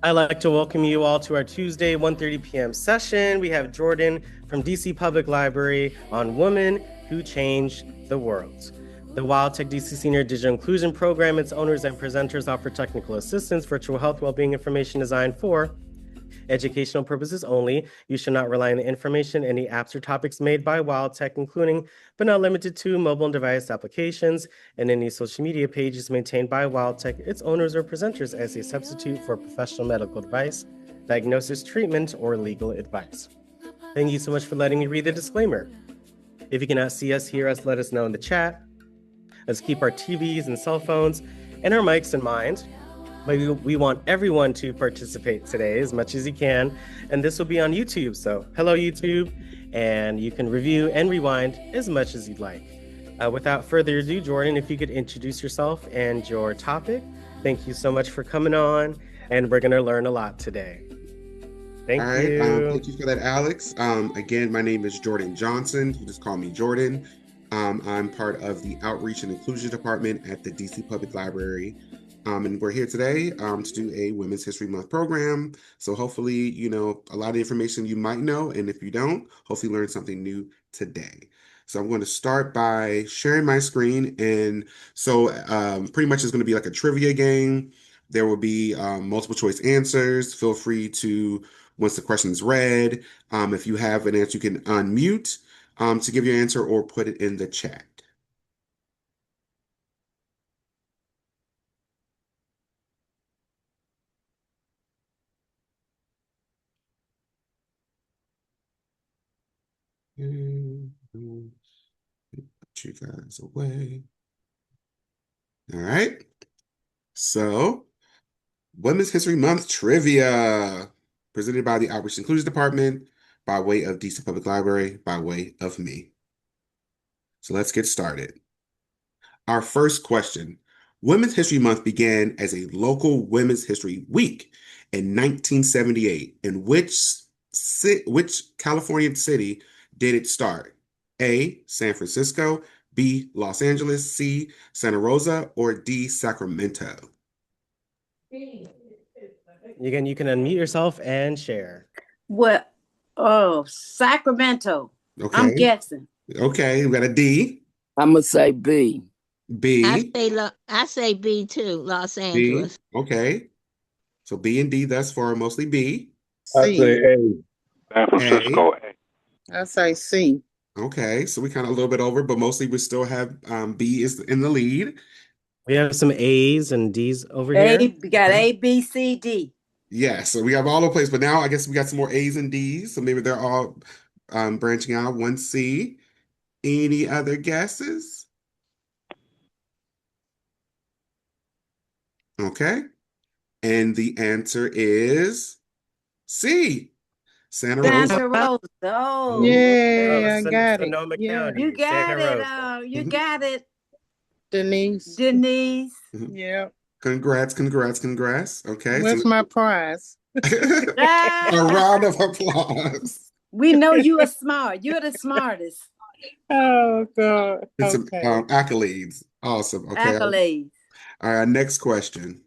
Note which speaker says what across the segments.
Speaker 1: I'd like to welcome you all to our Tuesday 1:30 p.m. session. We have Jordan from DC Public Library on Women Who Changed the World. The WildTech DC Senior Digital Inclusion Program, its owners and presenters offer technical assistance, virtual health, well-being information designed for educational purposes only. You should not rely on the information, any apps or topics made by WildTech, including but not limited to mobile and device applications, and any social media pages maintained by WildTech, its owners or presenters as a substitute for professional medical advice, diagnosis, treatment, or legal advice. Thank you so much for letting me read the disclaimer. If you cannot see us, hear us, let us know in the chat. Let's keep our TVs and cell phones and our mics in mind. But we want everyone to participate today as much as you can. And this will be on YouTube. So hello, YouTube. And you can review and rewind as much as you'd like. Without further ado, Jordan, if you could introduce yourself and your topic. Thank you so much for coming on. And we're going to learn a lot today. Thank
Speaker 2: All right.
Speaker 1: you.
Speaker 2: Thank you for that, Alex. Again, my name is Jordan Johnson. You just call me Jordan. I'm part of the Outreach and Inclusion Department at the DC Public Library. And we're here today to do a Women's History Month program. So hopefully, you know, a lot of information you might know. And if you don't, hopefully learn something new today. So I'm going to start by sharing my screen. And so pretty much it's going to be like a trivia game. There will be multiple choice answers. Feel free to, once the question is read, if you have an answer, you can unmute to give your answer or put it in the chat. Put you guys away. All right. So, Women's History Month trivia presented by the Outreach Inclusion Department by way of DC Public Library, by way of me. So let's get started. Our first question. Women's History Month began as a local Women's History Week in 1978. In which Californian city did it start? A, San Francisco, B, Los Angeles, C, Santa Rosa, or D, Sacramento?
Speaker 1: You can unmute yourself and share.
Speaker 3: What? Oh, Sacramento.
Speaker 2: Okay.
Speaker 3: I'm guessing.
Speaker 2: Okay, we got a D.
Speaker 4: I'm gonna say B.
Speaker 2: B.
Speaker 5: I say B too, Los
Speaker 2: B.
Speaker 5: Angeles.
Speaker 2: Okay. So B and D thus far, mostly B.
Speaker 6: I say A. San Francisco A.
Speaker 7: I say C.
Speaker 2: Okay, so we kind of a little bit over, but mostly we still have B is in the lead.
Speaker 1: We have some A's and D's over here.
Speaker 3: We got A, B, C, D.
Speaker 2: Yeah, so we have all the places, but now I guess we got some more A's and D's, so maybe they're all branching out. One C. Any other guesses? Okay, and the answer is C. Santa Rosa.
Speaker 3: Santa Rosa. Oh,
Speaker 7: Yeah, I got it.
Speaker 1: Sonoma
Speaker 7: Yeah.
Speaker 1: County,
Speaker 3: you got
Speaker 1: Santa
Speaker 3: it.
Speaker 1: Rosa.
Speaker 3: You got it,
Speaker 7: Denise.
Speaker 3: Denise.
Speaker 7: Yeah.
Speaker 2: Congrats. Okay,
Speaker 7: What's my prize?
Speaker 3: Ah,
Speaker 2: a round of applause.
Speaker 3: we know you are smart. You're the smartest.
Speaker 7: Oh, God.
Speaker 2: And some
Speaker 7: Okay.
Speaker 2: accolades. Awesome. Okay.
Speaker 3: Accolades.
Speaker 2: All right, next question.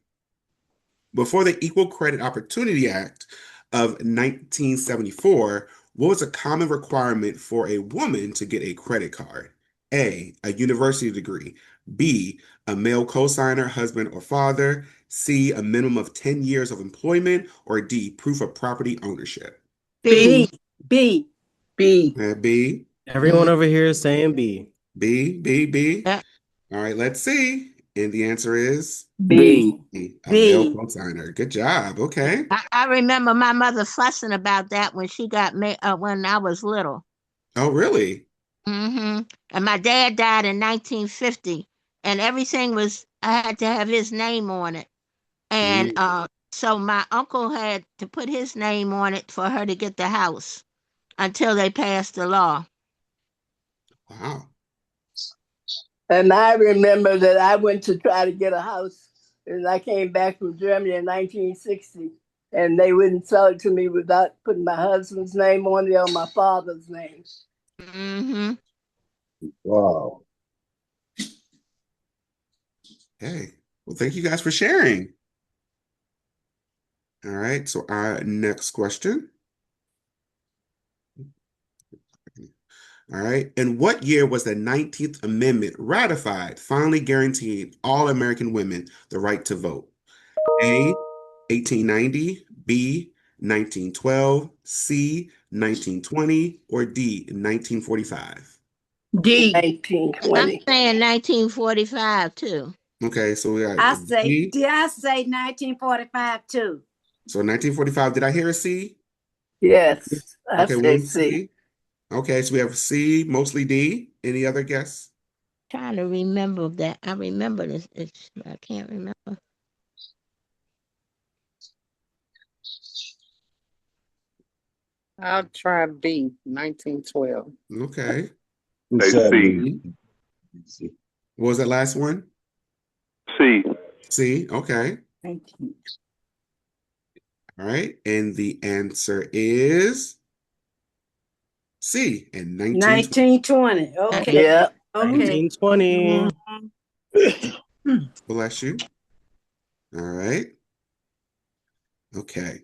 Speaker 2: Before the Equal Credit Opportunity Act of 1974, what was a common requirement for a woman to get a credit card? A university degree. B, a male cosigner, husband or father. C, a minimum of 10 years of employment. Or D, proof of property ownership.
Speaker 3: B. B.
Speaker 7: B.
Speaker 2: B.
Speaker 1: Everyone over here is saying B.
Speaker 2: B.
Speaker 5: Yeah.
Speaker 2: All right, let's see. And the answer is
Speaker 4: B.
Speaker 2: a male cosigner. Good job. Okay.
Speaker 5: I remember my mother fussing about that when she got me when I was little.
Speaker 2: Oh, really?
Speaker 5: And my dad died in 1950, and everything I had to have his name on it, and so my uncle had to put his name on it for her to get the house until they passed the law.
Speaker 2: Wow.
Speaker 4: And I remember that I went to try to get a house, and I came back from Germany in 1960, and they wouldn't sell it to me without putting my husband's name on it or my father's name.
Speaker 6: Wow.
Speaker 2: Hey, well, thank you guys for sharing. All right, so our next question. All right. In what year was the 19th Amendment ratified, finally guaranteeing all American women the right to vote? A, 1890, B, 1912, C, 1920, or D, 1945?
Speaker 7: D.
Speaker 4: 1920.
Speaker 5: I'm saying 1945 too.
Speaker 2: Okay, so we got
Speaker 3: I say,
Speaker 2: D.
Speaker 3: did I say 1945 too?
Speaker 2: So 1945, did I hear a C?
Speaker 4: Yes, I
Speaker 2: Okay,
Speaker 4: say
Speaker 2: one
Speaker 4: C.
Speaker 2: C. Okay, so we have C, mostly D. Any other guess?
Speaker 5: Trying to remember that. I remember this. I can't remember.
Speaker 7: I'll try B, 1912.
Speaker 2: Okay.
Speaker 6: Say C.
Speaker 2: What was that last one?
Speaker 6: C.
Speaker 2: C. Okay.
Speaker 3: Thank you.
Speaker 2: All right. And the answer is C in 1920.
Speaker 3: 1920. Okay.
Speaker 4: Yeah.
Speaker 3: Okay.
Speaker 1: 1920.
Speaker 2: Bless you. All right. Okay.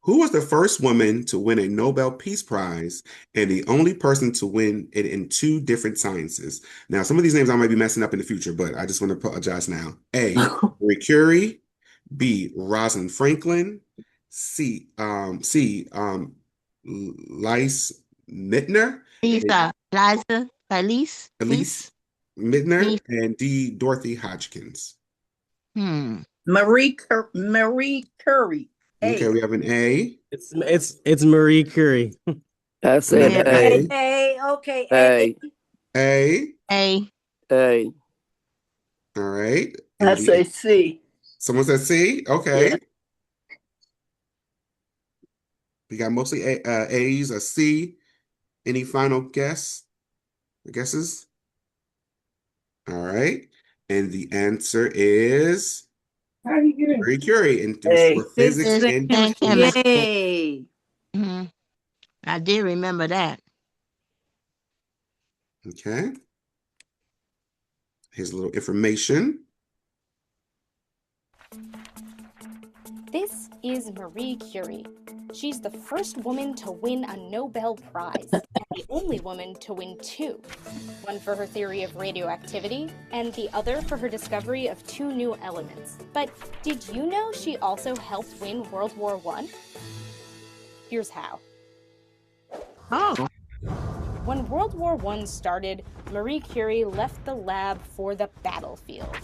Speaker 2: Who was the first woman to win a Nobel Peace Prize and the only person to win it in two different sciences? Now, some of these names I might be messing up in the future, but I just want to apologize now. A, Marie Curie, B, Rosalind Franklin, C, Lise Mittner,
Speaker 5: Lisa, Liza,
Speaker 2: Elise
Speaker 5: Elise.
Speaker 2: Mittner, and D, Dorothy Hodgkins.
Speaker 7: Marie Curie.
Speaker 2: Okay, we have an A.
Speaker 1: It's Marie Curie.
Speaker 4: I said
Speaker 5: Yeah.
Speaker 4: A.
Speaker 3: A. Okay.
Speaker 4: A.
Speaker 2: A.
Speaker 5: A.
Speaker 4: A.
Speaker 2: All right.
Speaker 4: I say C.
Speaker 2: Someone said C. Okay.
Speaker 4: Yeah.
Speaker 2: We got mostly A's, a C. Any final guesses? All right. And the answer is
Speaker 4: How do you get
Speaker 2: Marie Curie, and it
Speaker 4: A.
Speaker 2: was for physics
Speaker 5: Physics
Speaker 2: and
Speaker 5: and
Speaker 2: chemistry.
Speaker 5: chemistry.
Speaker 3: Yay.
Speaker 5: I did remember that.
Speaker 2: Okay. Here's a little information.
Speaker 8: This is Marie Curie. She's the first woman to win a Nobel Prize, and the only woman to win two. One for her theory of radioactivity, and the other for her discovery of two new elements. But did you know she also helped win World War I? Here's how.
Speaker 5: Oh.
Speaker 8: When World War I started, Marie Curie left the lab for the battlefield.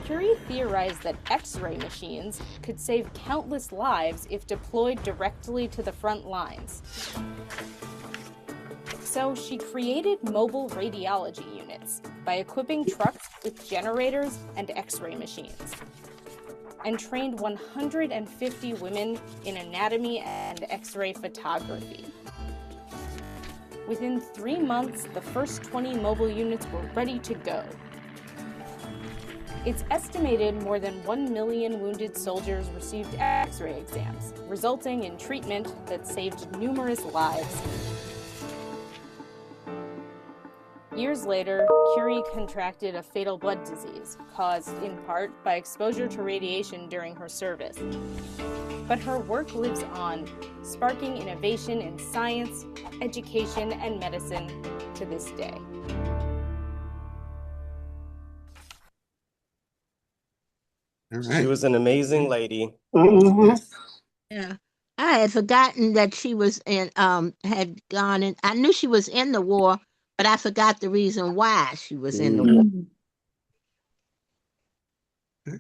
Speaker 8: Curie theorized that X-ray machines could save countless lives if deployed directly to the front lines. So she created mobile radiology units by equipping trucks with generators and X-ray machines, and trained 150 women in anatomy and X-ray photography. Within 3 months, the first 20 mobile units were ready to go. It's estimated more than 1 million wounded soldiers received X-ray exams, resulting in treatment that saved numerous lives. Years later, Curie contracted a fatal blood disease, caused in part by exposure to radiation during her service. But her work lives on, sparking innovation in science, education, and medicine to this day.
Speaker 2: All
Speaker 1: She
Speaker 2: right.
Speaker 1: was an amazing lady.
Speaker 5: Yeah. I had forgotten that she was had gone in. I knew she was in the war, but I forgot the reason why she was in the war.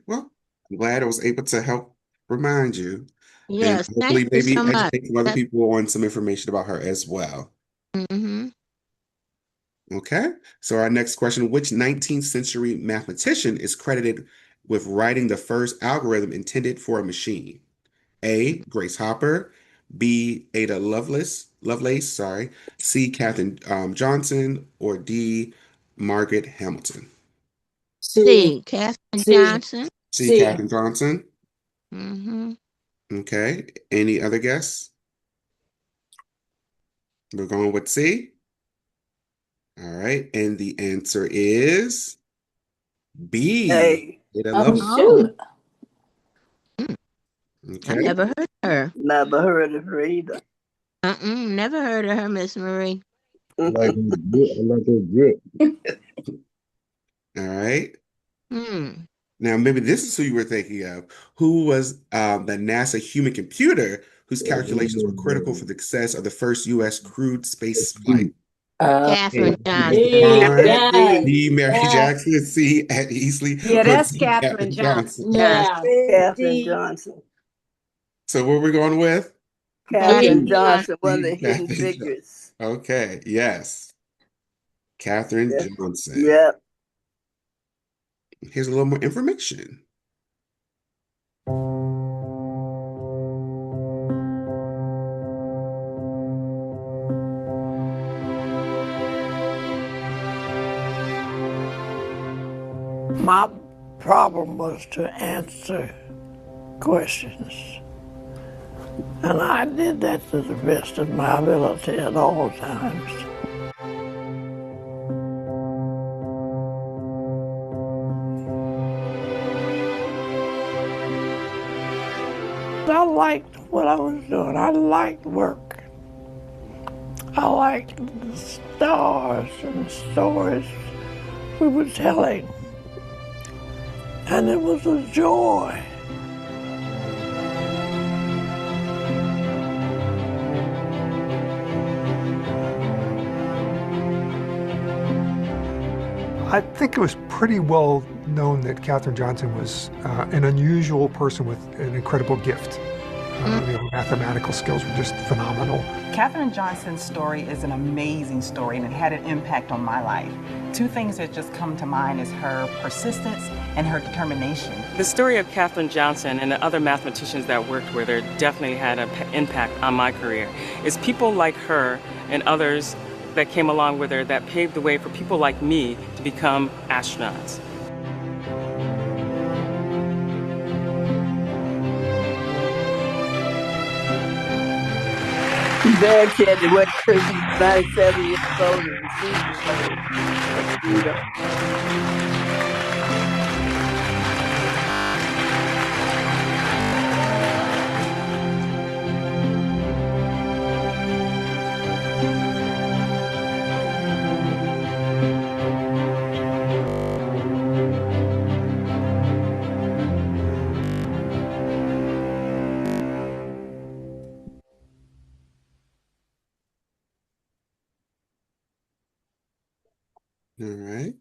Speaker 2: Well, I'm glad I was able to help remind you.
Speaker 5: Yes,
Speaker 2: And hopefully
Speaker 5: thank you
Speaker 2: maybe
Speaker 5: so much.
Speaker 2: educate some other people on some information about her as well.
Speaker 5: Mm-hmm.
Speaker 2: Okay, so our next question, which 19th century mathematician is credited with writing the first algorithm intended for a machine? A, Grace Hopper, B, Ada Lovelace, sorry, C, Katherine Johnson, or D, Margaret Hamilton?
Speaker 5: C. Katherine Johnson.
Speaker 2: C, Katherine Johnson.
Speaker 5: Mm-hmm.
Speaker 2: Okay, any other guess? We're going with C. All right, and the answer is B.
Speaker 4: A.
Speaker 2: Ada
Speaker 4: Oh,
Speaker 2: Lovelace.
Speaker 4: shoot.
Speaker 2: Okay.
Speaker 5: I never heard of her.
Speaker 4: Never heard of her either.
Speaker 5: Never heard of her, Miss Marie.
Speaker 6: I like her grit.
Speaker 2: All right.
Speaker 5: Hmm.
Speaker 2: Now, maybe this is who you were thinking of. Who was the NASA human computer whose calculations were critical for the success of the first U.S. crewed space flight?
Speaker 5: Catherine Johnson.
Speaker 2: D. Mary Jackson, C. Ed Easley,
Speaker 3: Yeah,
Speaker 2: or
Speaker 3: that's
Speaker 2: D.
Speaker 3: Katherine Johnson.
Speaker 4: Katherine Johnson.
Speaker 2: So what we're going with?
Speaker 4: Katherine
Speaker 5: Katherine
Speaker 4: Johnson, one of the
Speaker 2: Katherine
Speaker 4: hidden
Speaker 2: Johnson.
Speaker 4: figures.
Speaker 2: Okay, yes. Katherine
Speaker 4: Yeah.
Speaker 2: Johnson.
Speaker 4: Yep.
Speaker 2: Here's a little more information.
Speaker 9: My problem was to answer questions. And I did that to the best of my ability at all times. I liked what I was doing. I liked work. I liked the stars and the stories we were telling. And it was a joy.
Speaker 10: I think it was pretty well known that Katherine Johnson was an unusual person with an incredible gift. Mathematical skills were just phenomenal.
Speaker 11: Katherine Johnson's story is an amazing story, and it had an impact on my life. Two things that just come to mind is her persistence and her determination.
Speaker 12: The story of Katherine Johnson and the other mathematicians that worked with her definitely had an impact on my career. It's people like her and others that came along with her that paved the way for people like me to become astronauts.
Speaker 4: Dad said he went to 97 years old and received
Speaker 2: All right.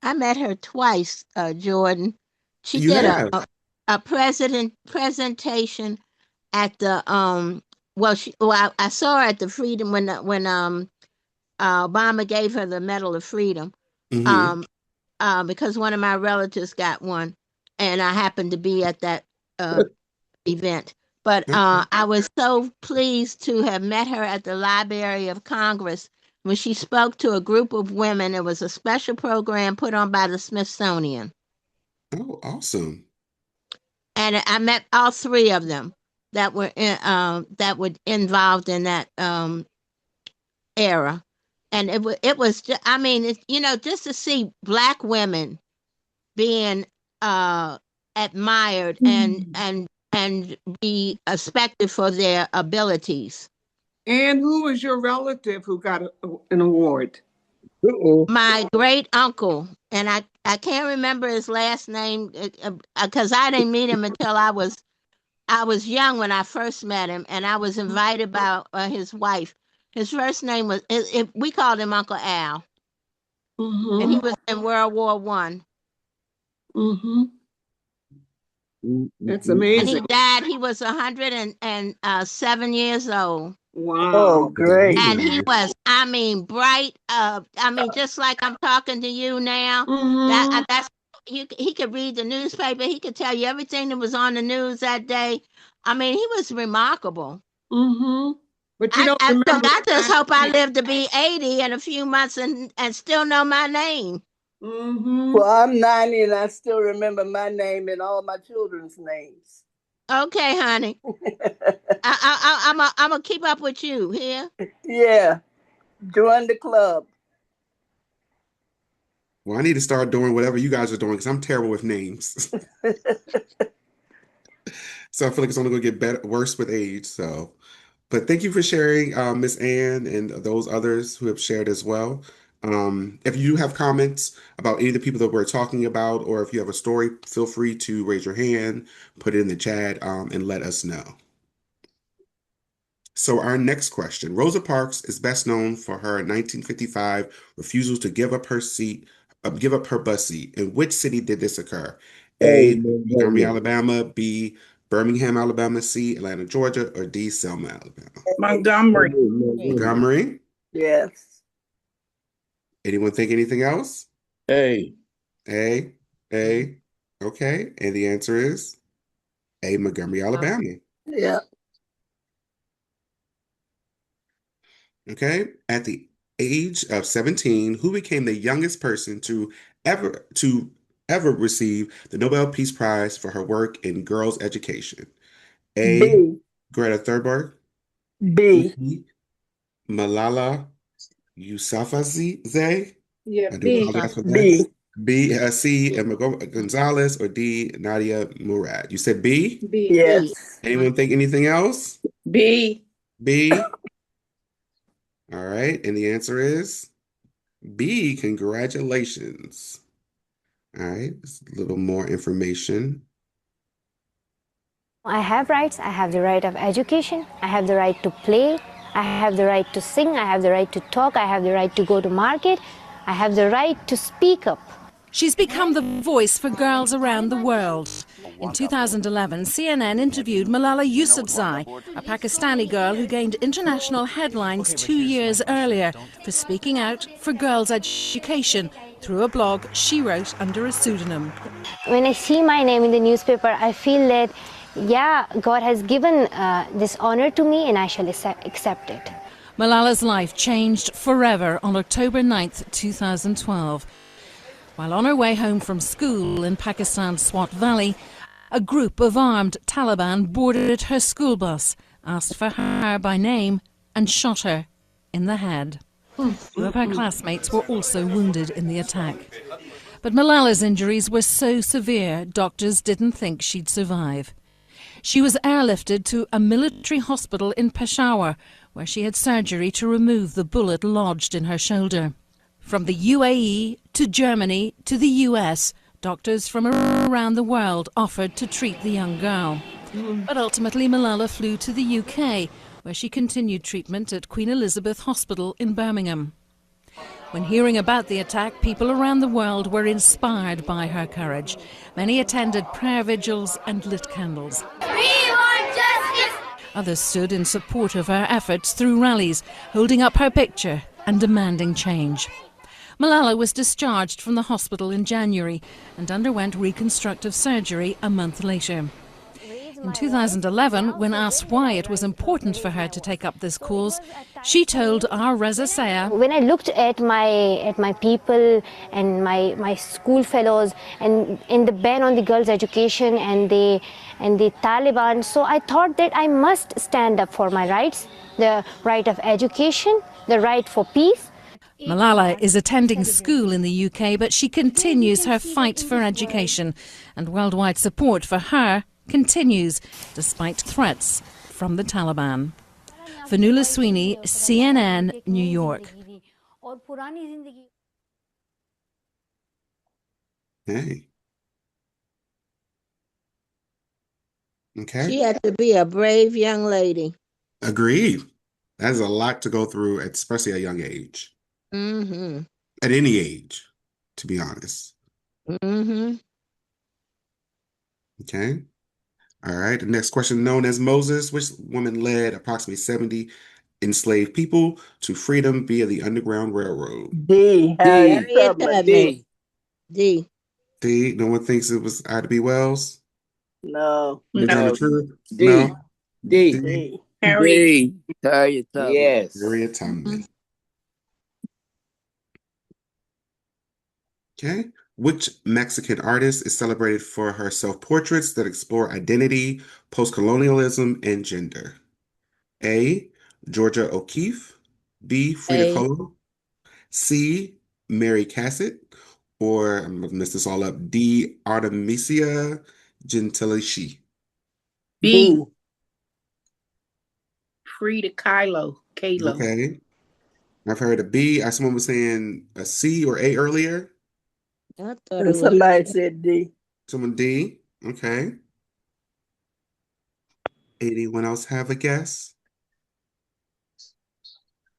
Speaker 5: I met her twice, Jordan. She
Speaker 2: You
Speaker 5: did
Speaker 2: have?
Speaker 5: a presentation at the I saw her at the Freedom when Obama gave her the Medal of Freedom. Because one of my relatives got one, and I happened to be at that event. But I was so pleased to have met her at the Library of Congress when she spoke to a group of women. It was a special program put on by the Smithsonian.
Speaker 2: Oh, awesome.
Speaker 5: And I met all three of them that were involved in that era. And it was just, I mean, just to see Black women being admired and be respected for their abilities.
Speaker 7: And who was your relative who got an award?
Speaker 5: My great uncle, and I can't remember his last name because I didn't meet him until I was young when I first met him, and I was invited by his wife. His first name was we called him Uncle Al, and he was in World War I.
Speaker 7: That's amazing.
Speaker 5: And he died. He was 107 years old.
Speaker 7: Wow.
Speaker 4: Oh, great.
Speaker 5: And he was, I mean, bright. Just like I'm talking to you now. He could read the newspaper. He could tell you everything that was on the news that day. I mean, he was remarkable.
Speaker 7: But you don't remember.
Speaker 5: I just hope I live to be 80 in a few months and still know my name.
Speaker 4: Well, I'm 90 and I still remember my name and all my children's names.
Speaker 5: Okay, honey. I'm gonna keep up with you here.
Speaker 4: Yeah, join the club.
Speaker 2: Well, I need to start doing whatever you guys are doing because I'm terrible with names. So I feel like it's only going to get better, worse with age. So, but thank you for sharing, Miss Ann, and those others who have shared as well. If you have comments about any of the people that we're talking about, or if you have a story, feel free to raise your hand, put it in the chat, and let us know. So our next question. Rosa Parks is best known for her 1955 refusal to give up her bus seat. In which city did this occur? A, Montgomery, Alabama, B, Birmingham, Alabama, C, Atlanta, Georgia, or D, Selma, Alabama?
Speaker 7: Montgomery.
Speaker 2: Montgomery?
Speaker 4: Yes.
Speaker 2: Anyone think anything else?
Speaker 13: A.
Speaker 2: A. Okay. And the answer is A, Montgomery, Alabama.
Speaker 4: Yeah.
Speaker 2: Okay. At the age of 17, who became the youngest person to ever receive the Nobel Peace Prize for her work in girls' education? A,
Speaker 4: B.
Speaker 2: Greta Thunberg.
Speaker 4: B.
Speaker 2: B, Malala Yousafzai.
Speaker 7: Yeah,
Speaker 2: I do
Speaker 7: B.
Speaker 2: apologize for that.
Speaker 4: B.
Speaker 2: B, C, Emma Gonzalez, or D, Nadia Murad. You said B?
Speaker 7: B.
Speaker 4: Yes.
Speaker 2: Anyone think anything else?
Speaker 7: B.
Speaker 2: B. All right. And the answer is B. Congratulations. All right. Just a little more information.
Speaker 14: I have rights. I have the right of education. I have the right to play. I have the right to sing. I have the right to talk. I have the right to go to market. I have the right to speak up.
Speaker 15: She's become the voice for girls around the world. In 2011, CNN interviewed Malala Yousafzai, a Pakistani girl who gained international headlines 2 years earlier for speaking out for girls' education through a blog she wrote under a pseudonym.
Speaker 14: When I see my name in the newspaper, I feel that, yeah, God has given this honor to me and I shall accept it.
Speaker 15: Malala's life changed forever on October 9th, 2012. While on her way home from school in Pakistan's Swat Valley, a group of armed Taliban boarded her school bus, asked for her by name, and shot her in the head. 2 of her classmates were also wounded in the attack. But Malala's injuries were so severe, doctors didn't think she'd survive. She was airlifted to a military hospital in Peshawar, where she had surgery to remove the bullet lodged in her shoulder. From the UAE to Germany to the US, doctors from around the world offered to treat the young girl. But ultimately Malala flew to the UK, where she continued treatment at Queen Elizabeth Hospital in Birmingham. When hearing about the attack, people around the world were inspired by her courage. Many attended prayer vigils and lit candles.
Speaker 16: We want justice!
Speaker 15: Others stood in support of her efforts through rallies, holding up her picture and demanding change. Malala was discharged from the hospital in January and underwent reconstructive surgery a month later. In 2011, when asked why it was important for her to take up this cause, she told our Reza Saya,
Speaker 14: when I looked at my people and my school fellows and in the ban on the girls' education and the Taliban, so I thought that I must stand up for my rights, the right of education, the right for peace.
Speaker 15: Malala is attending school in the UK, but she continues her fight for education, and worldwide support for her continues despite threats from the Taliban. Vanula Sweeney, CNN, New York.
Speaker 2: Hey. Okay.
Speaker 5: She had to be a brave young lady.
Speaker 2: Agreed. That is a lot to go through, especially at a young age.
Speaker 5: Mm-hmm.
Speaker 2: At any age, to be honest.
Speaker 5: Mm-hmm.
Speaker 2: Okay. All right. The next question, known as Moses, which woman led approximately 70 enslaved people to freedom via the Underground Railroad?
Speaker 4: D.
Speaker 5: Harriet Tubman. D.
Speaker 2: D. No one thinks it was Ida B. Wells?
Speaker 4: No.
Speaker 2: No.
Speaker 13: D.
Speaker 2: No.
Speaker 13: D.
Speaker 4: D.
Speaker 13: Harriet Tubman. Yes.
Speaker 2: Harriet Tubman. Okay. Which Mexican artist is celebrated for her self-portraits that explore identity, post-colonialism, and gender? A. Georgia O'Keeffe. B. Frida Kahlo. C. Mary Cassatt. Or, I'm going to mess this all up, D. Artemisia Gentileschi.
Speaker 7: B. Frida Kahlo.
Speaker 2: Okay. I've heard a B. Someone was saying a C or A earlier.
Speaker 5: I thought
Speaker 4: And
Speaker 5: it was
Speaker 4: somebody said D.
Speaker 2: Someone D. Okay. Anyone else have a guess?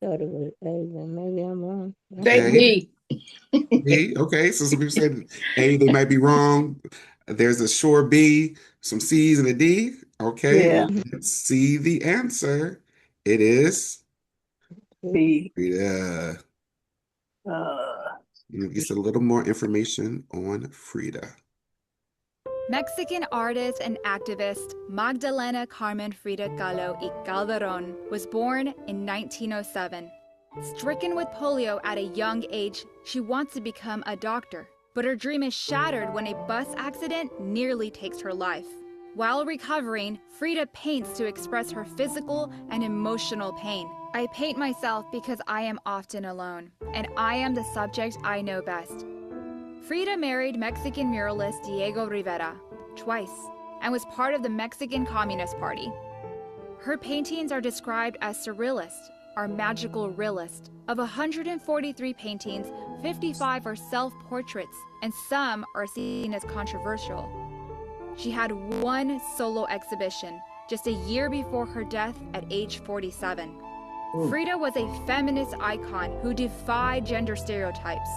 Speaker 5: thought it was A, but maybe I'm wrong.
Speaker 7: Say D.
Speaker 2: B. Okay. So some people said A, they might be wrong. There's a sure B, some C's and a D. Okay.
Speaker 4: Yeah.
Speaker 2: Let's see the answer. It is
Speaker 4: B.
Speaker 2: Frida. Get a little more information on Frida.
Speaker 17: Mexican artist and activist Magdalena Carmen Frida Kahlo y Calderón was born in 1907. Stricken with polio at a young age, she wants to become a doctor, but her dream is shattered when a bus accident nearly takes her life. While recovering, Frida paints to express her physical and emotional pain. I paint myself because I am often alone, and I am the subject I know best. Frida married Mexican muralist Diego Rivera twice and was part of the Mexican Communist Party. Her paintings are described as surrealist or magical realist. Of 143 paintings, 55 are self-portraits, and some are seen as controversial. She had one solo exhibition just a year before her death at age 47. Frida was a feminist icon who defied gender stereotypes.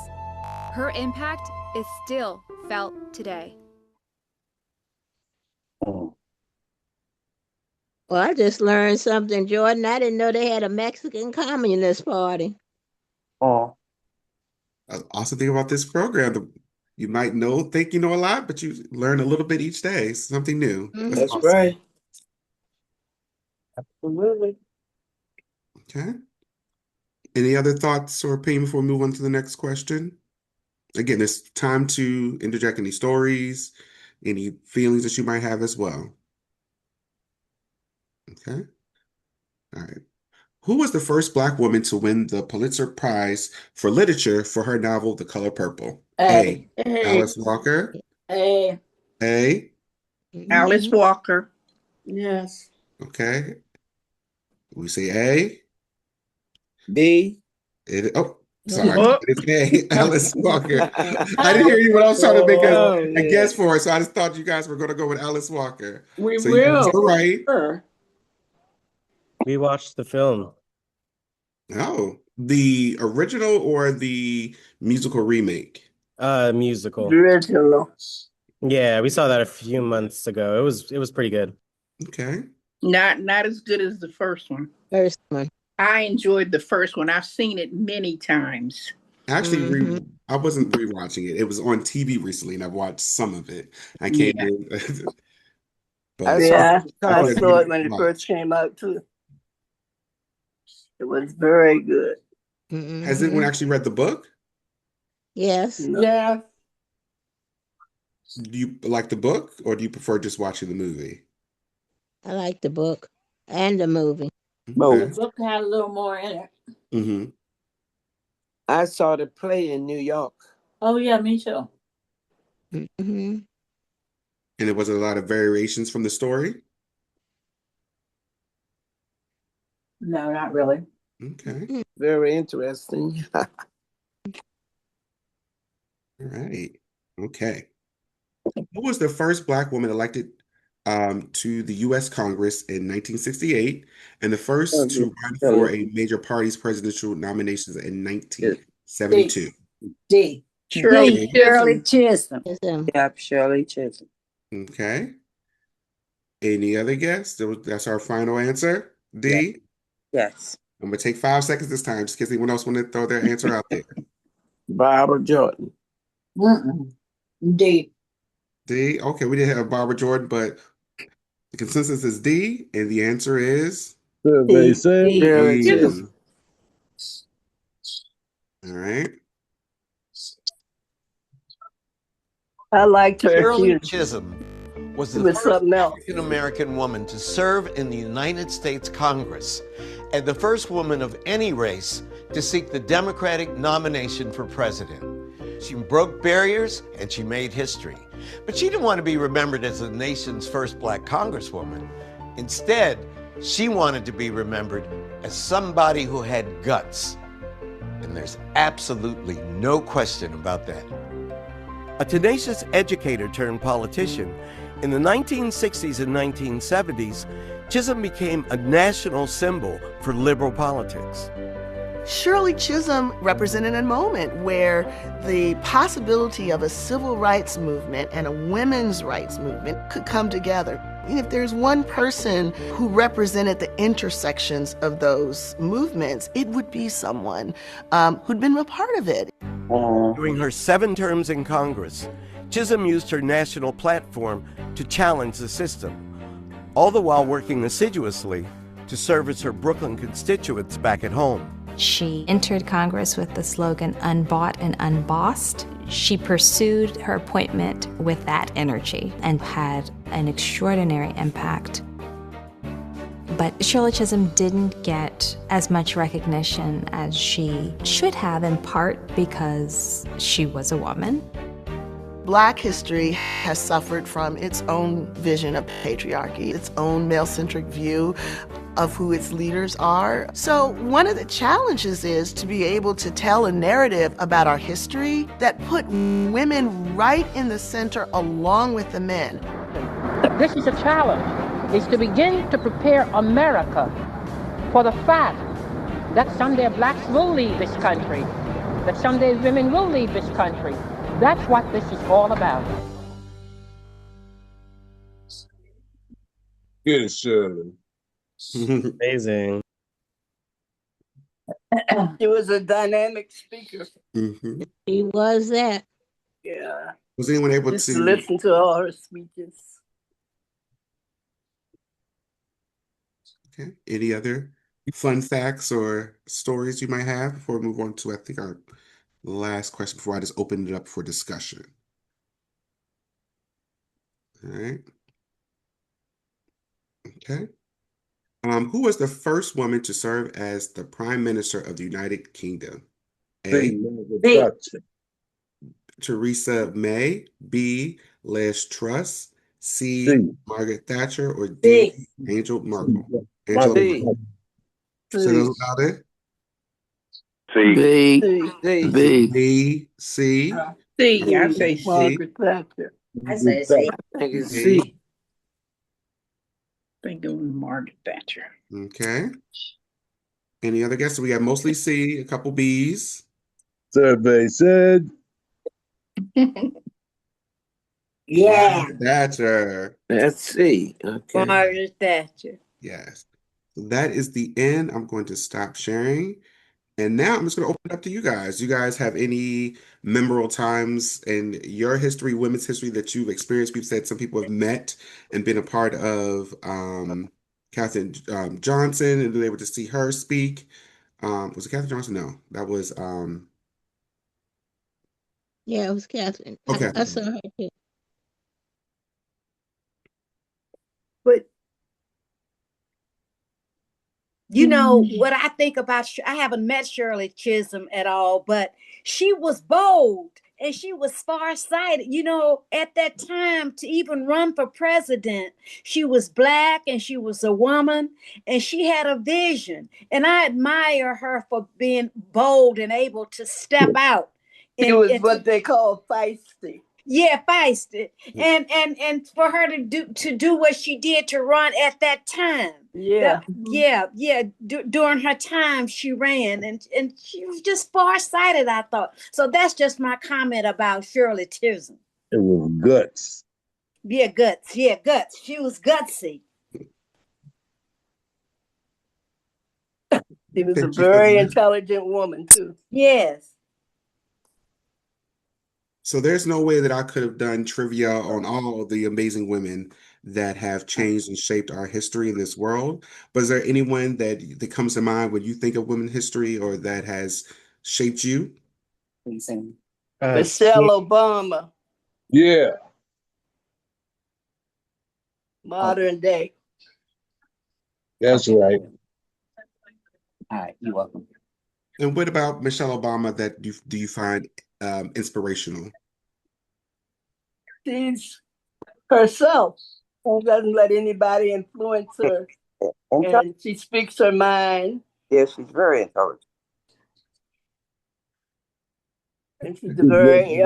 Speaker 17: Her impact is still felt today.
Speaker 5: Well, I just learned something, Jordan. I didn't know they had a Mexican Communist Party.
Speaker 2: Also think about this program. You might think you know a lot, but you learn a little bit each day. Something new.
Speaker 13: That's
Speaker 2: awesome.
Speaker 13: right. Absolutely.
Speaker 2: Okay. Any other thoughts or opinion before we move on to the next question? Again, it's time to interject any stories, any feelings that you might have as well. Okay. All right. Who was the first Black woman to win the Pulitzer Prize for Literature for her novel, The Color Purple? A. Alice Walker.
Speaker 3: A.
Speaker 2: A.
Speaker 7: Alice Walker.
Speaker 3: Yes.
Speaker 2: Okay. We say A.
Speaker 13: B.
Speaker 2: Sorry. It's A. Alice Walker. I didn't hear anyone else trying to make a guess for it, so I just thought you guys were going to go with Alice Walker.
Speaker 7: We
Speaker 2: so
Speaker 7: will.
Speaker 2: You're right.
Speaker 7: Sure.
Speaker 1: We watched the film.
Speaker 2: Oh, the original or the musical remake?
Speaker 1: Musical.
Speaker 4: Original.
Speaker 1: Yeah, we saw that a few months ago. It was pretty good.
Speaker 2: Okay.
Speaker 7: Not as good as the first one.
Speaker 5: First one.
Speaker 7: I enjoyed the first one. I've seen it many times.
Speaker 2: Actually, I wasn't rewatching it. It was on TV recently, and I've watched some of it. I can't do but
Speaker 4: I saw it when it first came out too. It was very good.
Speaker 2: Has anyone actually read the book?
Speaker 5: Yes.
Speaker 7: Yeah.
Speaker 2: Do you like the book, or do you prefer just watching the movie?
Speaker 5: I like the book and the movie.
Speaker 3: The book had a little more in it.
Speaker 2: Mm-hmm.
Speaker 13: I saw the play in New York.
Speaker 3: Oh, yeah, me too.
Speaker 5: Mm-hmm.
Speaker 2: And it was a lot of variations from the story?
Speaker 3: No, not really.
Speaker 2: Okay.
Speaker 13: Very interesting.
Speaker 2: All right. Okay. Who was the first Black woman elected to the U.S. Congress in 1968 and the first to run for a major party's presidential nominations in 1972?
Speaker 3: D.
Speaker 7: Shirley
Speaker 3: Chisholm.
Speaker 13: Yep, Shirley Chisholm.
Speaker 2: Okay. Any other guess? That's our final answer. D?
Speaker 13: Yes.
Speaker 2: I'm going to take 5 seconds this time, just in case anyone else want to throw their answer out there.
Speaker 13: Barbara Jordan.
Speaker 3: D.
Speaker 2: D? Okay, we didn't have Barbara Jordan, but the consensus is D, and the answer is?
Speaker 13: They say
Speaker 2: D. All right.
Speaker 4: I liked her.
Speaker 18: Shirley Chisholm was the first
Speaker 4: something else.
Speaker 18: African-American woman to serve in the United States Congress and the first woman of any race to seek the Democratic nomination for president. She broke barriers and she made history. But she didn't want to be remembered as the nation's first black congresswoman. Instead, she wanted to be remembered as somebody who had guts. And there's absolutely no question about that. A tenacious educator turned politician, in the 1960s and 1970s, Chisholm became a national symbol for liberal politics.
Speaker 19: Shirley Chisholm represented a moment where the possibility of a civil rights movement and a women's rights movement could come together. And if there's one person who represented the intersections of those movements, it would be someone who'd been a part of it.
Speaker 18: During her 7 terms in Congress, Chisholm used her national platform to challenge the system, all the while working assiduously to service her Brooklyn constituents back at home.
Speaker 20: She entered Congress with the slogan, "Unbought and unbossed." She pursued her appointment with that energy and had an extraordinary impact. But Shirley Chisholm didn't get as much recognition as she should have, in part because she was a woman.
Speaker 19: Black history has suffered from its own vision of patriarchy, its own male-centric view of who its leaders are. So one of the challenges is to be able to tell a narrative about our history that put women right in the center along with the men.
Speaker 21: This is a challenge, is to begin to prepare America for the fact that someday blacks will lead this country, that someday women will lead this country. That's what this is all about.
Speaker 22: Good, Shirley.
Speaker 1: Amazing.
Speaker 4: She was a dynamic speaker.
Speaker 5: He was that.
Speaker 4: Yeah.
Speaker 2: Was anyone able
Speaker 4: Just
Speaker 2: to
Speaker 4: listen to all her speeches?
Speaker 2: Okay. Any other fun facts or stories you might have before we move on to, I think, our last question before I just open it up for discussion? All right. Okay. Who was the first woman to serve as the Prime Minister of the United Kingdom? A. Theresa May. B. Liz Truss. C. Margaret Thatcher. Or D. Angela Merkel. Angela Merkel. Say those about it.
Speaker 22: C.
Speaker 2: B. C.
Speaker 7: C. I say C.
Speaker 4: Margaret Thatcher.
Speaker 7: I say C.
Speaker 4: I think it's
Speaker 2: C.
Speaker 4: C.
Speaker 7: I think it was Margaret Thatcher.
Speaker 2: Okay. Any other guesses? We got mostly C, a couple B's.
Speaker 22: Survey said.
Speaker 4: Yeah.
Speaker 2: Thatcher.
Speaker 13: That's C. Okay.
Speaker 4: Margaret Thatcher.
Speaker 2: Yes. So that is the end. I'm going to stop sharing. And now I'm just going to open it up to you guys. You guys have any memorable times in your history, women's history, that you've experienced? We've said some people have met and been a part of Katherine Johnson and been able to see her speak. Was it Katherine Johnson? No, that was
Speaker 5: Yeah, it was Catherine.
Speaker 2: okay.
Speaker 5: I saw her too.
Speaker 23: But you know what I think about, I haven't met Shirley Chisholm at all, but she was bold and she was farsighted. You know, at that time, to even run for president, she was Black and she was a woman and she had a vision. And I admire her for being bold and able to step out.
Speaker 4: It was what they call feisty.
Speaker 23: Yeah, feisty. And for her to do what she did, to run at that time.
Speaker 4: Yeah.
Speaker 23: During her time, she ran and she was just farsighted, I thought. So that's just my comment about Shirley Chisholm.
Speaker 22: It was guts.
Speaker 23: Yeah, guts. Yeah, guts. She was gutsy.
Speaker 4: She was a very intelligent woman, too.
Speaker 23: Yes.
Speaker 2: So there's no way that I could have done trivia on all of the amazing women that have changed and shaped our history in this world. But is there anyone that comes to mind when you think of women's history or that has shaped you?
Speaker 4: Michelle Obama,
Speaker 22: Yeah.
Speaker 4: modern day.
Speaker 22: That's right.
Speaker 4: All right, you're welcome.
Speaker 2: And what about Michelle Obama that do you find inspirational?
Speaker 4: She's herself. She doesn't let anybody influence her. And she speaks her mind.
Speaker 13: Yes, she's very intelligent.
Speaker 4: And she's a very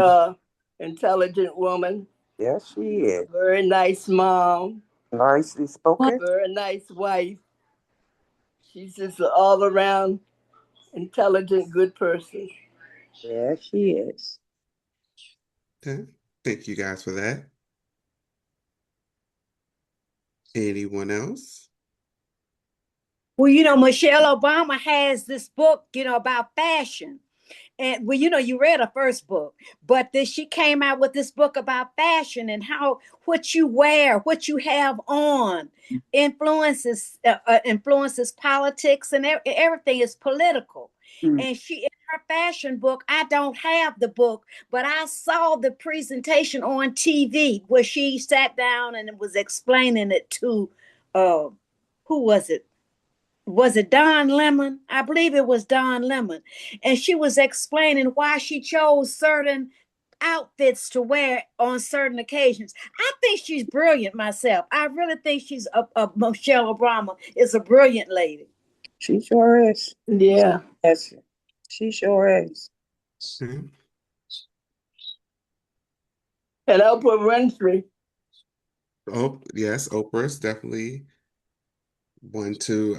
Speaker 4: intelligent woman.
Speaker 13: Yes, she is.
Speaker 4: Very nice mom.
Speaker 13: Nicely spoken.
Speaker 4: Very nice wife. She's just an all-around intelligent, good person.
Speaker 13: Yeah, she is.
Speaker 2: Okay. Thank you guys for that. Anyone else?
Speaker 23: Well, you know, Michelle Obama has this book, you know, about fashion. And well, you know, you read her first book, but then she came out with this book about fashion and how what you wear, what you have on, influences politics, and everything is political. And she, in her fashion book, I don't have the book, but I saw the presentation on TV where she sat down and was explaining it to, who was it? Was it Don Lemon? I believe it was Don Lemon. And she was explaining why she chose certain outfits to wear on certain occasions. I think she's brilliant myself. I really think she's Michelle Obama is a brilliant lady.
Speaker 13: She sure is.
Speaker 4: Yeah.
Speaker 13: Yes, she sure is.
Speaker 2: Mm-hmm.
Speaker 4: And Oprah Winfrey.
Speaker 2: Oh, yes, Oprah's definitely one to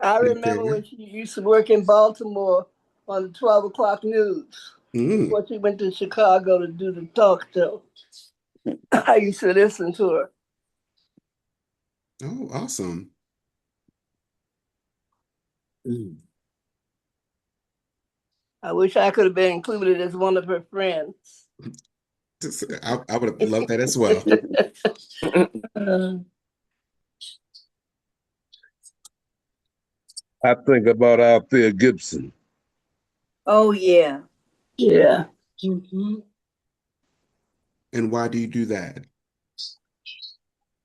Speaker 4: I remember when she used to work in Baltimore on the 12 o'clock news before she went to Chicago to do the talk show. I used to listen to her.
Speaker 2: Oh, awesome.
Speaker 4: I wish I could have been included as one of her friends.
Speaker 2: I would have loved that as well.
Speaker 22: I think about Althea Gibson.
Speaker 23: Oh, yeah.
Speaker 4: Yeah.
Speaker 2: And why do you do that?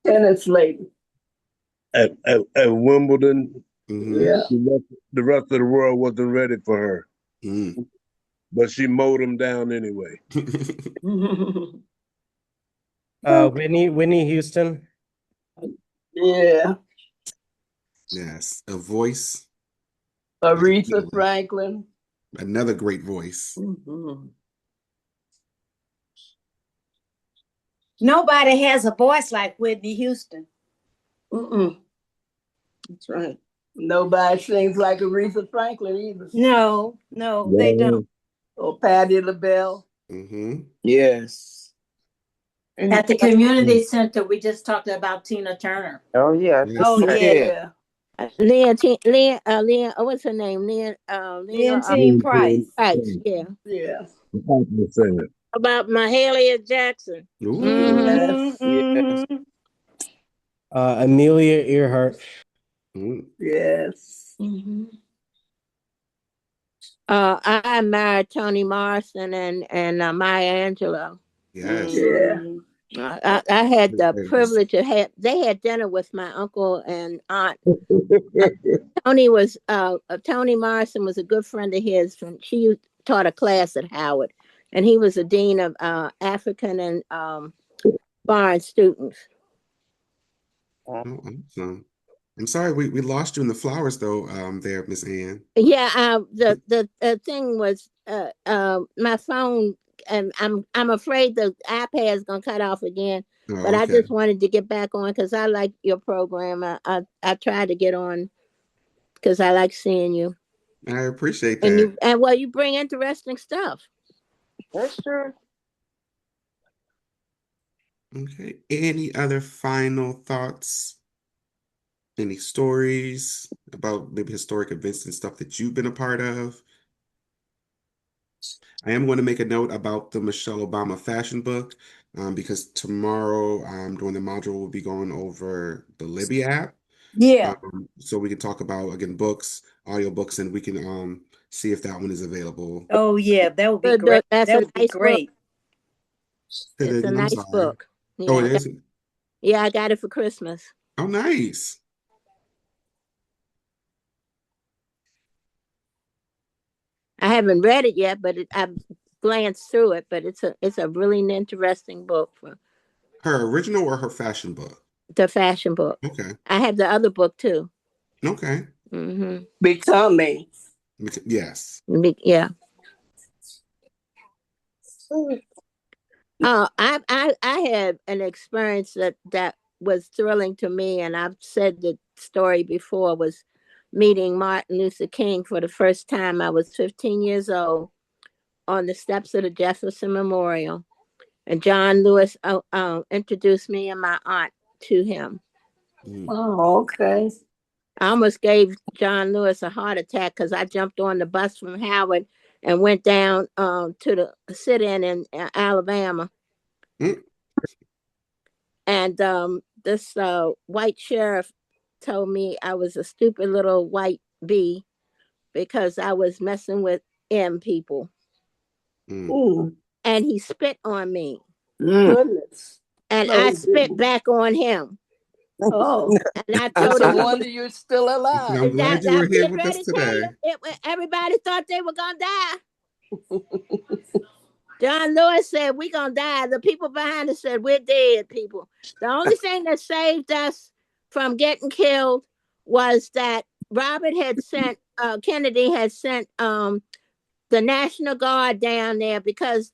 Speaker 4: Tennis lady.
Speaker 22: At Wimbledon,
Speaker 4: Yeah.
Speaker 22: the rest of the world wasn't ready for her. But she mowed them down anyway.
Speaker 1: Whitney Houston.
Speaker 4: Yeah.
Speaker 2: Yes, a voice.
Speaker 4: Aretha Franklin.
Speaker 2: Another great voice.
Speaker 23: Nobody has a voice like Whitney Houston.
Speaker 4: That's right. Nobody sings like Aretha Franklin either.
Speaker 23: No, they don't.
Speaker 4: Or Patti LaBelle.
Speaker 13: Yes.
Speaker 3: At the community center, we just talked about Tina Turner.
Speaker 13: Oh, yeah.
Speaker 23: Oh, yeah.
Speaker 5: Leah, what's her name?
Speaker 23: Leontine Price.
Speaker 5: Price, yeah.
Speaker 4: Yeah.
Speaker 5: About Mahalia Jackson.
Speaker 4: Yes.
Speaker 1: Amelia Earhart.
Speaker 4: Yes.
Speaker 5: I admire Toni Morrison and Maya Angelou.
Speaker 2: Yes.
Speaker 4: Yeah.
Speaker 5: I had the privilege of they had dinner with my uncle and aunt. Toni Morrison was a good friend of his. She taught a class at Howard, and he was the dean of African and foreign students.
Speaker 2: Oh, awesome. I'm sorry we lost you in the flowers though, there, Miss Ann.
Speaker 5: Yeah, the thing was my phone, and I'm afraid the iPad is gonna cut off again.
Speaker 2: Oh,
Speaker 5: but I
Speaker 2: okay.
Speaker 5: just wanted to get back on because I like your program. I tried to get on because I like seeing you.
Speaker 2: I appreciate that.
Speaker 5: And you bring interesting stuff.
Speaker 13: That's true.
Speaker 2: Okay. Any other final thoughts? Any stories about maybe historic events and stuff that you've been a part of? I am going to make a note about the Michelle Obama fashion book because tomorrow during the module we'll be going over the Libby app.
Speaker 23: Yeah.
Speaker 2: So we can talk about, again, books, audiobooks, and we can see if that one is available.
Speaker 23: Oh, yeah, that would be great.
Speaker 5: That's
Speaker 23: That
Speaker 5: a
Speaker 23: would be
Speaker 5: nice
Speaker 23: great.
Speaker 5: It's a
Speaker 2: I'm
Speaker 5: nice
Speaker 2: sorry.
Speaker 5: book.
Speaker 2: Oh, it is?
Speaker 5: Yeah, I got it for Christmas.
Speaker 2: Oh, nice.
Speaker 5: I haven't read it yet, but I'm
Speaker 3: glance through it, but it's a really interesting book for
Speaker 2: Her original or her fashion book?
Speaker 3: the fashion book.
Speaker 2: Okay.
Speaker 3: I have the other book too.
Speaker 2: Okay.
Speaker 4: Becoming.
Speaker 2: Yes.
Speaker 3: Yeah. I had an experience that was thrilling to me, and I've said the story before, was meeting Martin Luther King for the first time. I was 15 years old on the steps of the Jefferson Memorial, and John Lewis introduced me and my aunt to him.
Speaker 4: Oh, okay.
Speaker 3: I almost gave John Lewis a heart attack because I jumped on the bus from Howard and went down to the sit-in in Alabama. And this white sheriff told me I was a stupid little white bee because I was messing with M people. And he spit on me.
Speaker 4: Goodness.
Speaker 3: And
Speaker 4: Oh,
Speaker 3: I spit
Speaker 4: goodness.
Speaker 3: back on him.
Speaker 4: Oh,
Speaker 3: and I
Speaker 4: that's
Speaker 3: told
Speaker 4: no
Speaker 3: him,
Speaker 4: wonder you're still alive.
Speaker 2: I'm glad you were here with
Speaker 3: ready
Speaker 2: us
Speaker 3: to tell
Speaker 2: today.
Speaker 3: you, everybody thought they were gonna die. John Lewis said, "We're gonna die." The people behind us said, "We're dead, people." The only thing that saved us from getting killed was that Kennedy had sent the National Guard down there because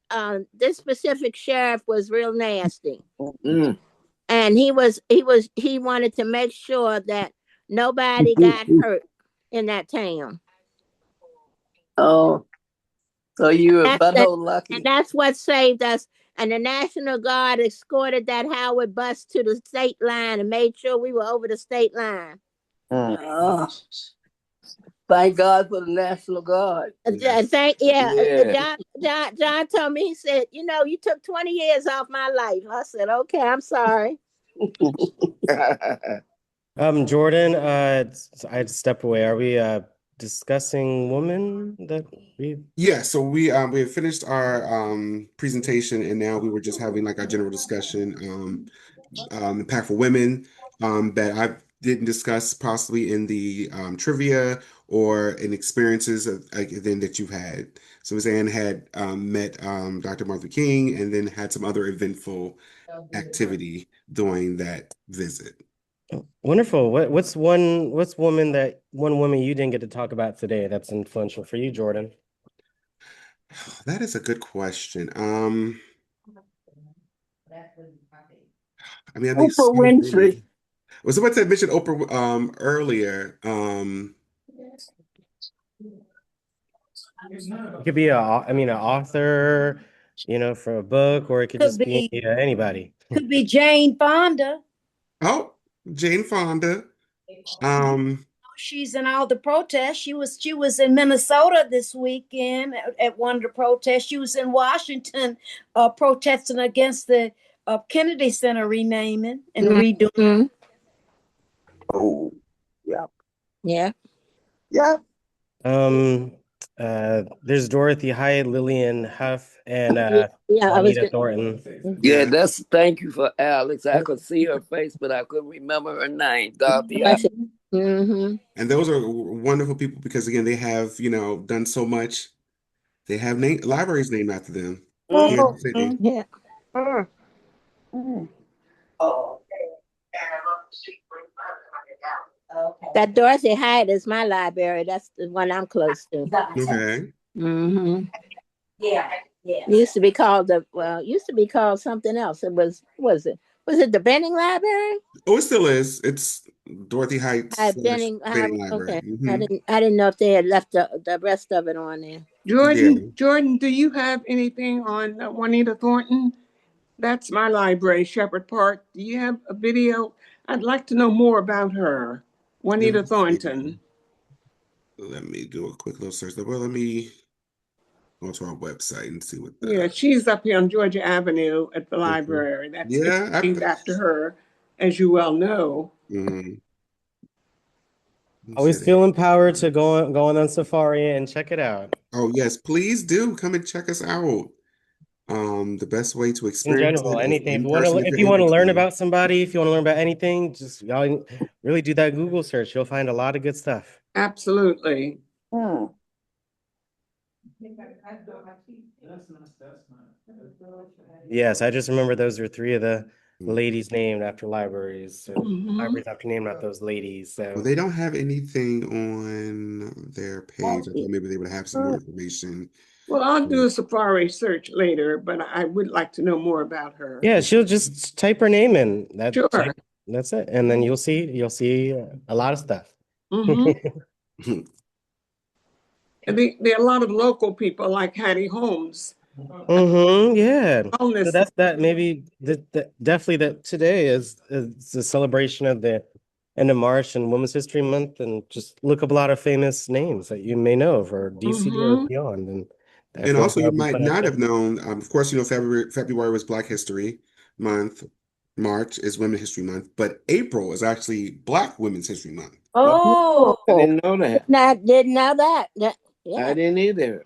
Speaker 3: this specific sheriff was real nasty. And he wanted to make sure that nobody got hurt in that town.
Speaker 4: Oh, so you were butthole lucky.
Speaker 3: And that's what saved us. And the National Guard escorted that Howard bus to the state line and made sure we were over the state line.
Speaker 4: Oh, thank God for the National Guard.
Speaker 3: John told me, he said, you took 20 years off my life. I said, okay, I'm sorry.
Speaker 1: Jordan, I had to step away. Are we discussing women that we?
Speaker 2: Yeah, so we had finished our presentation, and now we were just having like our general discussion, impactful women that I didn't discuss possibly in the trivia or in experiences then that you've had. So Ms. Ann had met Dr. Martin Luther King and then had some other eventful activity during that visit.
Speaker 1: Wonderful. What's one woman you didn't get to talk about today that's influential for you, Jordan?
Speaker 2: That is a good question. I think
Speaker 4: Oprah Winfrey.
Speaker 2: Was about to mention Oprah earlier.
Speaker 1: It could be an author, for a book, or it could just be anybody.
Speaker 23: Could be Jane Fonda.
Speaker 2: Oh, Jane Fonda.
Speaker 23: She's in all the protests. She was in Minnesota this weekend at one of the protests. She was in Washington protesting against the Kennedy Center renaming and redoing.
Speaker 13: Oh, yeah.
Speaker 3: Yeah.
Speaker 13: Yeah.
Speaker 1: There's Dorothy Height, Lillian Huff, and Juanita Thornton.
Speaker 6: Yeah, thank you for Alex. I could see her face, but I couldn't remember her name. Dorothy.
Speaker 3: Mm-hmm.
Speaker 2: And those are wonderful people because again, they have, done so much. They have libraries named after them.
Speaker 3: Yeah. That Dorothy Height is my library. That's the one I'm close to.
Speaker 2: Okay.
Speaker 3: Mm-hmm. Yeah. Used to be called something else. Was it the Benning Library?
Speaker 2: Oh, it still is. It's Dorothy Heights
Speaker 3: Benning
Speaker 2: Library.
Speaker 3: Okay.
Speaker 2: Mm-hmm.
Speaker 3: I didn't know if they had left the rest of it on there.
Speaker 7: Jordan, do you have anything on Juanita Thornton? That's my library, Shepherd Park. Do you have a video? I'd like to know more about her, Juanita Thornton.
Speaker 2: Let me do a quick little search. Well, let me go to our website and see what.
Speaker 7: Yeah, she's up here on Georgia Avenue at the library. That's named after her, as you well know.
Speaker 2: Mm-hmm.
Speaker 1: Always feel empowered to go on safari and check it out.
Speaker 2: Oh yes, please do come and check us out. The best way to experience
Speaker 1: in general,
Speaker 2: it
Speaker 1: anything. If you want to learn about somebody, if you want to learn about anything, just y'all really do that Google search. You'll find a lot of good stuff.
Speaker 7: Absolutely.
Speaker 1: Yes, I just remember those were three of the ladies named after libraries. So libraries after named after those ladies.
Speaker 2: Well,
Speaker 1: So
Speaker 2: they don't have anything on their page. I thought maybe they would have some more information.
Speaker 7: Well, I'll do a Safari search later, but I would like to know more about her.
Speaker 1: yeah, she'll just type her name in.
Speaker 7: Sure.
Speaker 1: That's it, and then you'll see a lot of stuff.
Speaker 7: Mhm. And there are a lot of local people like Hattie Holmes.
Speaker 1: Yeah.
Speaker 7: Wellness.
Speaker 1: So that's that. Maybe definitely that today is the celebration of the end of March and Women's History Month, and just look up a lot of famous names that you may know for DC or beyond. And I
Speaker 2: And
Speaker 1: feel
Speaker 2: also,
Speaker 1: like
Speaker 2: you
Speaker 1: that'll be
Speaker 2: might
Speaker 1: fun
Speaker 2: not
Speaker 1: to-
Speaker 2: have known. Of course, you know February was Black History Month. March is Women's History Month, but April is actually Black Women's History Month.
Speaker 3: Oh,
Speaker 13: I didn't know that.
Speaker 3: didn't know that.
Speaker 13: I
Speaker 3: Yeah.
Speaker 13: didn't either.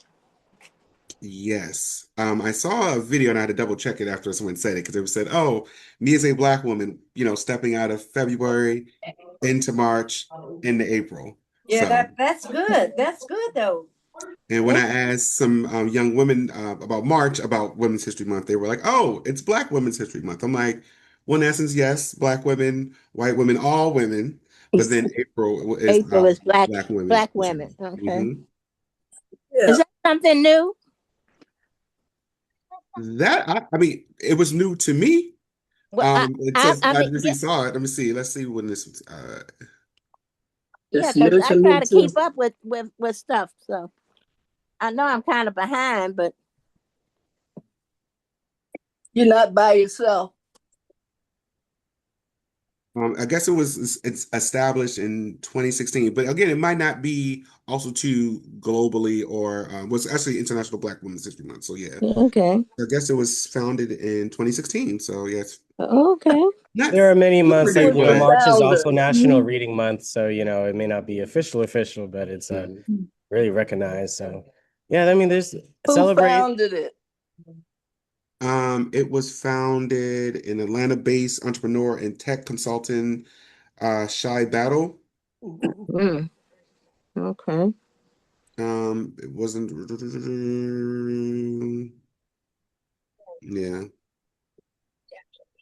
Speaker 2: Yes. I saw a video and I had to double check it after someone said it because it said, "Oh, me as a Black woman, stepping out of February into March into April."
Speaker 23: Yeah,
Speaker 2: So,
Speaker 23: that's good. That's good though.
Speaker 2: and when I asked some young women about March, about Women's History Month, they were like, "Oh, it's Black Women's History Month." I'm like, well, in essence, yes, Black women, white women, all women, but then April is
Speaker 3: April is Black
Speaker 2: women.
Speaker 3: Black women. Okay.
Speaker 2: Mhm.
Speaker 3: Is that something new?
Speaker 2: That I mean, it was new to me.
Speaker 3: Well,
Speaker 2: It says I recently saw it. Let me see. Let's see when this.
Speaker 3: Yeah,
Speaker 4: It's new
Speaker 3: because I
Speaker 4: to me
Speaker 3: try to
Speaker 4: too.
Speaker 3: keep up with stuff. So I know I'm kind of behind, but
Speaker 4: You're not by yourself.
Speaker 2: I guess it's established in 2016, but again, it might not be also too globally or was actually International Black Women's History Month. So yeah,
Speaker 3: okay.
Speaker 2: I guess it was founded in 2016. So yes,
Speaker 3: Okay.
Speaker 1: There are many months, like
Speaker 2: but-
Speaker 1: March is also
Speaker 4: Founder.
Speaker 1: National Reading Month, so it may not be official, but it's really recognized. So yeah, I mean, there's
Speaker 4: Who
Speaker 1: celebrate.
Speaker 4: founded it?
Speaker 2: It was founded in Atlanta-based entrepreneur and tech consultant Shy Battle.
Speaker 3: Mm. Okay.
Speaker 2: It wasn't. Yeah.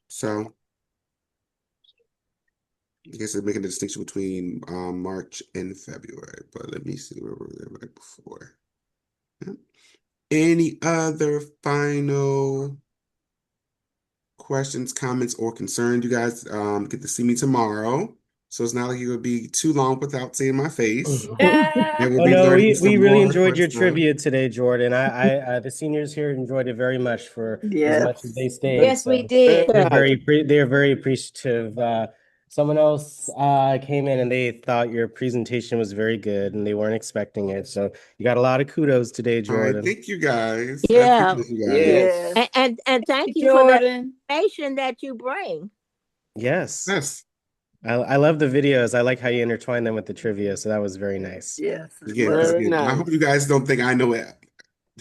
Speaker 2: So I guess they're making the distinction between March and February, but let me see where we were right before. Yeah. Any other final questions, comments, or concerns? You guys get to see me tomorrow, so it's not like you would be too long without seeing my face. And we'll be learning
Speaker 1: we
Speaker 2: some
Speaker 1: really
Speaker 2: more
Speaker 1: enjoyed your
Speaker 2: questions.
Speaker 1: trivia today, Jordan. I the seniors here enjoyed it very much for as
Speaker 4: Yes.
Speaker 1: much as they stayed.
Speaker 23: Yes, we
Speaker 1: so
Speaker 23: did.
Speaker 1: they're very appreciative. Someone else came in and they thought your presentation was very good and they weren't expecting it. So you got a lot of kudos today,
Speaker 2: All right,
Speaker 1: Jordan.
Speaker 2: thank you guys. I
Speaker 3: Yeah.
Speaker 2: appreciate you guys.
Speaker 13: Yes.
Speaker 3: And thank you for the
Speaker 23: Jordan.
Speaker 3: information that you bring.
Speaker 1: Yes.
Speaker 2: Yes.
Speaker 1: I love the videos. I like how you intertwine them with the trivia. So that was very nice.
Speaker 4: Yes.
Speaker 2: Again,
Speaker 13: Very
Speaker 2: I
Speaker 13: nice.
Speaker 2: hope you guys don't think I know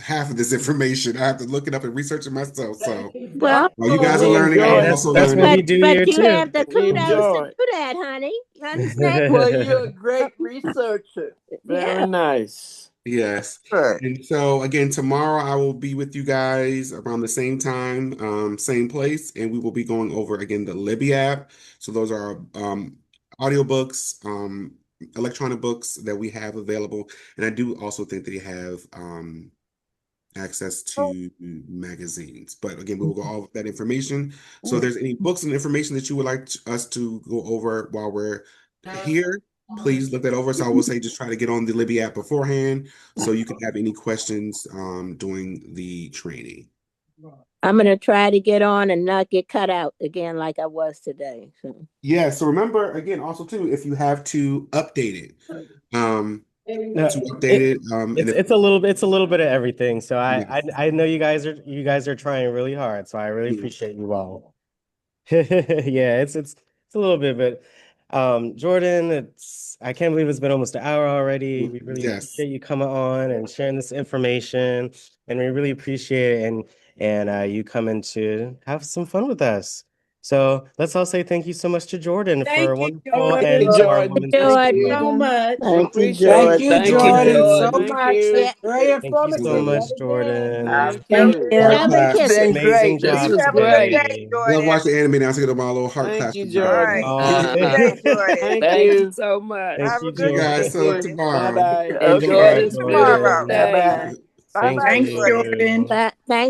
Speaker 2: half of this information. I have to look it up and research it myself. So
Speaker 3: Well,
Speaker 2: while you guys are
Speaker 13: we
Speaker 2: learning,
Speaker 13: enjoy
Speaker 2: I'm
Speaker 13: it.
Speaker 2: also
Speaker 1: That's what
Speaker 2: learning.
Speaker 1: we do here
Speaker 3: you
Speaker 1: too.
Speaker 3: have the
Speaker 13: We
Speaker 3: kudos
Speaker 13: enjoy
Speaker 3: to
Speaker 13: it.
Speaker 3: do that, honey. You understand?
Speaker 4: Well, you're a great researcher.
Speaker 13: Very
Speaker 3: Yeah.
Speaker 13: nice.
Speaker 2: Yes.
Speaker 4: Right.
Speaker 2: And so again, tomorrow I will be with you guys around the same time, same place, and we will be going over again the Libby app. So those are audiobooks, electronic books that we have available. And I do also think that they have access to magazines. But again, we will go over that information. So if there's any books and information that you would like us to go over while we're here, please look that over. So I will say just try to get on the Libby app beforehand so you can have any questions during the training.
Speaker 3: I'm gonna try to get on and not get cut out again like I was today. So.
Speaker 2: Yeah, so remember again also too, if you have to update it.
Speaker 1: It's a little bit of everything. So I know you guys are trying really hard. So I really appreciate you all. Yeah, it's a little bit, but Jordan, I can't believe it's been almost an hour already. We really appreciate you coming on and sharing this information, and we really appreciate it and you coming to have some fun with us. So let's all say thank you so much to Jordan
Speaker 23: Thank
Speaker 1: for a
Speaker 23: you,
Speaker 1: wonderful
Speaker 23: Jordan.
Speaker 1: end to our
Speaker 13: Jordan.
Speaker 1: Women's
Speaker 23: Thank
Speaker 1: History
Speaker 23: you so
Speaker 1: Month.
Speaker 23: much.
Speaker 3: Thank you,
Speaker 13: Appreciate
Speaker 7: Thank
Speaker 3: Jordan.
Speaker 7: you,
Speaker 6: Thank you,
Speaker 7: Jordan, so
Speaker 6: Jordan.
Speaker 7: much.
Speaker 23: Yeah.
Speaker 7: Very
Speaker 1: Thank you
Speaker 7: informative.
Speaker 1: so much,
Speaker 7: Yet again.
Speaker 1: Jordan.
Speaker 3: Thank
Speaker 13: you.
Speaker 3: you.
Speaker 1: Heart
Speaker 3: Love and
Speaker 1: claps.
Speaker 13: It's been
Speaker 3: kisses.
Speaker 1: Amazing
Speaker 13: great.
Speaker 6: This
Speaker 1: job
Speaker 6: was
Speaker 13: Have a
Speaker 6: great.
Speaker 13: good day,
Speaker 1: today.
Speaker 2: Love
Speaker 13: Jordan.
Speaker 2: watching anime now. I get my little heart
Speaker 13: Thank
Speaker 2: claps
Speaker 13: you,
Speaker 2: for you
Speaker 3: All
Speaker 2: guys.
Speaker 13: Jordan.
Speaker 3: right.
Speaker 1: Oh,
Speaker 3: Have a good day, Jordan.
Speaker 13: Thank
Speaker 6: Thank you
Speaker 13: you.
Speaker 6: so much.
Speaker 1: thank
Speaker 3: Have
Speaker 1: you,
Speaker 3: a good
Speaker 2: You
Speaker 3: day,
Speaker 2: guys, so
Speaker 1: Jordan.
Speaker 3: Jordan.
Speaker 2: tomorrow.
Speaker 13: Bye bye.
Speaker 1: See you
Speaker 6: Enjoy
Speaker 1: tomorrow,
Speaker 6: this
Speaker 3: Tomorrow.
Speaker 6: beautiful
Speaker 1: Jordan.
Speaker 13: Bye
Speaker 6: day.
Speaker 13: bye.
Speaker 3: Bye
Speaker 1: Thank
Speaker 3: bye,
Speaker 23: Thanks,
Speaker 1: you.
Speaker 3: Jordan.
Speaker 23: Jordan.
Speaker 3: Thank